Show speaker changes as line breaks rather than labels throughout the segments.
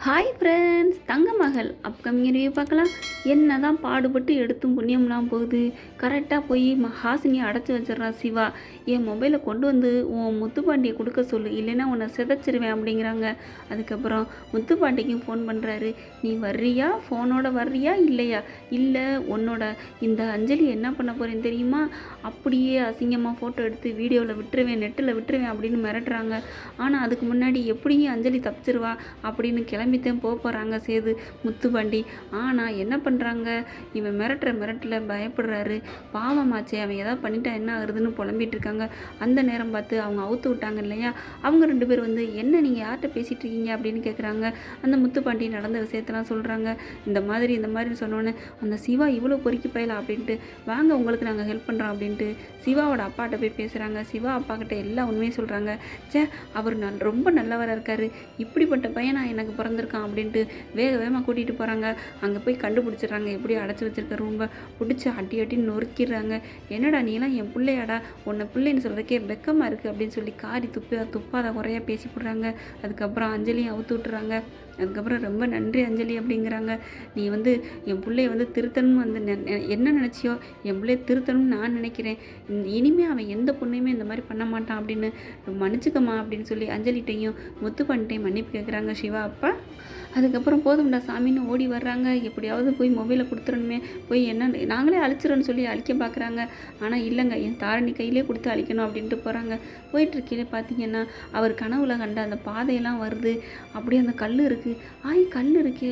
Hi friends, தங்க மகள் upcoming review பார்க்கலாம். என்ன தான் பாடுபட்டு எடுத்தும் புண்ணியம்லாம் போகுது. கரெக்டாக போய் ஹாசினியை அடைச்சி வச்சிடறான் சிவா. என் மொபைலை கொண்டு வந்து உன் முத்துப்பாண்டியை கொடுக்க சொல்லு, இல்லைன்னா உன்னை சிதைச்சிருவேன் அப்படிங்கிறாங்க. அதுக்கப்புறம் முத்துப்பாண்டிக்கும் ஃபோன் பண்ணுறாரு. நீ வர்றியா, ஃபோனோட வர்றியா இல்லையா? இல்லை, உன்னோட இந்த அஞ்சலி என்ன பண்ண போகிறேன்னு தெரியுமா? அப்படியே அசிங்கமாக ஃபோட்டோ எடுத்து வீடியோவில் விட்டுருவேன், நெட்டில் விட்டுருவேன் அப்படின்னு மிரட்டுறாங்க. ஆனால் அதுக்கு முன்னாடி எப்படியும் அஞ்சலி தப்பிச்சிருவா அப்படின்னு கிளம்பித்தான் போகிறாங்க சேது முத்துப்பாண்டி. ஆனால் என்ன பண்ணுறாங்க, இவன் மிரட்டில் பயப்படுறாரு. பாவமாச்சே, அவன் எதாவது பண்ணிட்டா என்ன ஆகுதுன்னு புலம்பிட்டு இருக்காங்க. அந்த நேரம் பார்த்து அவங்க அவுத்து விட்டாங்க இல்லையா, அவங்க 2 பேர் வந்து என்ன நீங்கள் யார்கிட்ட பேசிகிட்டு இருக்கீங்க அப்படின்னு கேட்குறாங்க. அந்த முத்துப்பாண்டி நடந்த விஷயத்தெல்லாம் சொல்கிறாங்க. இந்த மாதிரி சொன்னோன்னே அந்த சிவா இவ்வளோ பொறுக்கி பயலா அப்படின்ட்டு, வாங்க உங்களுக்கு நாங்கள் ஹெல்ப் பண்ணுறோம் அப்படின்ட்டு சிவாவோட அப்பாட்ட போய் பேசுகிறாங்க. சிவா அப்பா கிட்ட எல்லா உண்மையும் சொல்கிறாங்க. அவர் ரொம்ப நல்லவராக இருக்கார், இப்படிப்பட்ட பையனா எனக்கு பிறந்திருக்கான் அப்படின்ட்டு வேகமாக கூட்டிகிட்டு போகிறாங்க. அங்கே போய் கண்டுபிடிச்சிடுறாங்க. எப்படியும் அடைச்சி வச்சிருக்க ரூம்பை பிடிச்சி அட்டி நொறுக்கிடுறாங்க. என்னடா நீலாம் என் பிள்ளையாடா, உன்னை பிள்ளைன்னு சொல்கிறதுக்கே வெக்கமாக இருக்குது அப்படின்னு சொல்லி காரி துப்பாத குறையாக பேசி போடுறாங்க. அதுக்கப்புறம் அஞ்சலியும் அவுத்து விட்டுறாங்க. அதுக்கப்புறம் ரொம்ப நன்றி அஞ்சலி அப்படிங்கிறாங்க. நீ வந்து என் பிள்ளைய வந்து திருத்தணும் வந்து என்ன நினச்சியோ, என் பிள்ளைய திருத்தணும்னு நான் நினைக்கிறேன். இனிமேல் அவன் எந்த பொண்ணையுமே இந்த மாதிரி பண்ண மாட்டான் அப்படின்னு மன்னிச்சுக்கம்மா அப்படின்னு சொல்லி அஞ்சலிட்டையும் முத்துப்பாண்டிட்டையும் மன்னிப்பு கேட்குறாங்க சிவா அப்பா. அதுக்கப்புறம் போதும்டா சாமின்னு ஓடி வர்றாங்க. எப்படியாவது போய் மொபைலை கொடுத்துடணுமே, போய் என்ன நாங்களே அழிச்சிடணும்னு சொல்லி அழிக்க பார்க்குறாங்க. ஆனால் இல்லைங்க, என் தாரணி கையிலே கொடுத்து அழிக்கணும் அப்படின்ட்டு போகிறாங்க. போயிட்டுருக்கையிலே பார்த்தீங்கன்னா அவர் கனவுல கண்ட அந்த பாதையெல்லாம் வருது. அப்படியே அந்த கல் இருக்குது. கல் இருக்கே,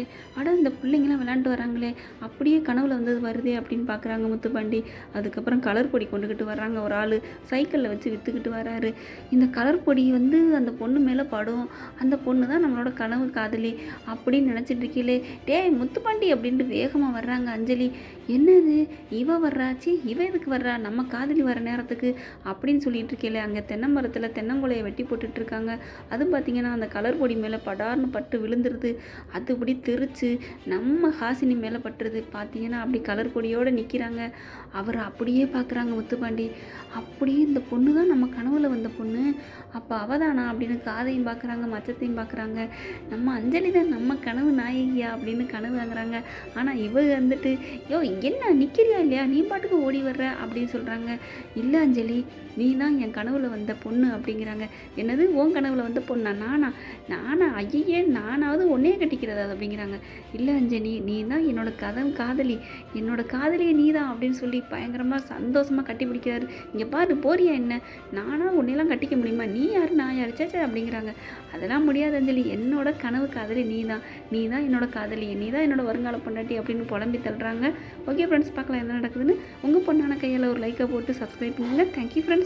இந்த பிள்ளைங்களாம் விளையாண்டு வராங்களே, அப்படியே கனவுல வந்தது வருதே அப்படின்னு பார்க்குறாங்க முத்துப்பாண்டி. அதுக்கப்புறம் கலர் பொடி கொண்டுக்கிட்டு வர்றாங்க. ஒரு ஆள் சைக்கிளில் வச்சு விற்றுக்கிட்டு வராரு. இந்த கலர் பொடி வந்து அந்த பொண்ணு மேலே படும், அந்த பொண்ணு தான் நம்மளோட கனவு காதலி அப்படின்னு நினச்சிட்டு இருக்கீங்களே. முத்துப்பாண்டி அப்படின்ட்டு வேகமாக வர்றாங்க அஞ்சலி. என்னது இவ வர்றாச்சு, இவ எதுக்கு வர்றா, நம்ம காதலி வர நேரத்துக்கு அப்படின்னு சொல்லிட்டு இருக்கீங்களே. அங்கே தென்னை மரத்தில் தென்னங்குலையை வெட்டி போட்டுட்ருக்காங்க. அது பார்த்திங்கன்னா அந்த கலர் பொடி மேலே படார்னு பட்டு விழுந்துருது. அது இப்படி தெரிச்சு நம்ம ஹாசினி மேலே பட்டுருது. பார்த்தீங்கன்னா அப்படி கலர் பொடியோடு நிற்கிறாங்க. அவர் அப்படியே பார்க்குறாங்க முத்துப்பாண்டி. அப்படியே இந்த பொண்ணு தான் நம்ம கனவுல வந்த பொண்ணு, அப்போ அவதானா அப்படின்னு காதையும் பார்க்குறாங்க, மச்சத்தையும் பார்க்குறாங்க. நம்ம அஞ்சலி தான் நம்ம கனவு நாயகியா அப்படின்னு கனவு வாங்குறாங்க. ஆனால் இவங்க வந்துட்டு என்ன நிற்கிறியா இல்லையா, நீ பாட்டுக்கு ஓடி வர்ற அப்படின்னு சொல்கிறாங்க. இல்லை அஞ்சலி, நீ தான் என் கனவுல வந்த பொண்ணு அப்படிங்கிறாங்க. என்னது உன் கனவுல வந்த பொண்ணா? நானா ஐயே, நானாவது ஒன்னையே கட்டிக்கிறதா அப்படிங்கிறாங்க. இல்லை அஞ்சலி, நீ தான் என்னோட காதலி, என்னோட காதலியை நீ தான் அப்படின்னு சொல்லி பயங்கரமாக சந்தோஷமாக கட்டி பிடிக்கிறாரு. இங்கே பாரு, போறியா என்ன, நானா உன்னையெல்லாம் கட்டிக்க முடியுமா, நீ யார் நான் யார், சேச்சா அப்படிங்கிறாங்க. அதெல்லாம் முடியாது அஞ்சலி, என்னோட கனவு காதலி நீ தான் என்னோட காதலி, நீ தான் என்னோட வருங்கால பொண்டாட்டி அப்படின்னு புலம்பி தள்ளுறாங்க. ஓகே ஃப்ரெண்ட்ஸ், பார்க்கலாம் என்ன நடக்குதுன்னு. உங்கள் பொண்ணான கையில் ஒரு லைக்கை போட்டு சப்ஸ்கிரைப் பண்ணுங்கள். Thank you friends.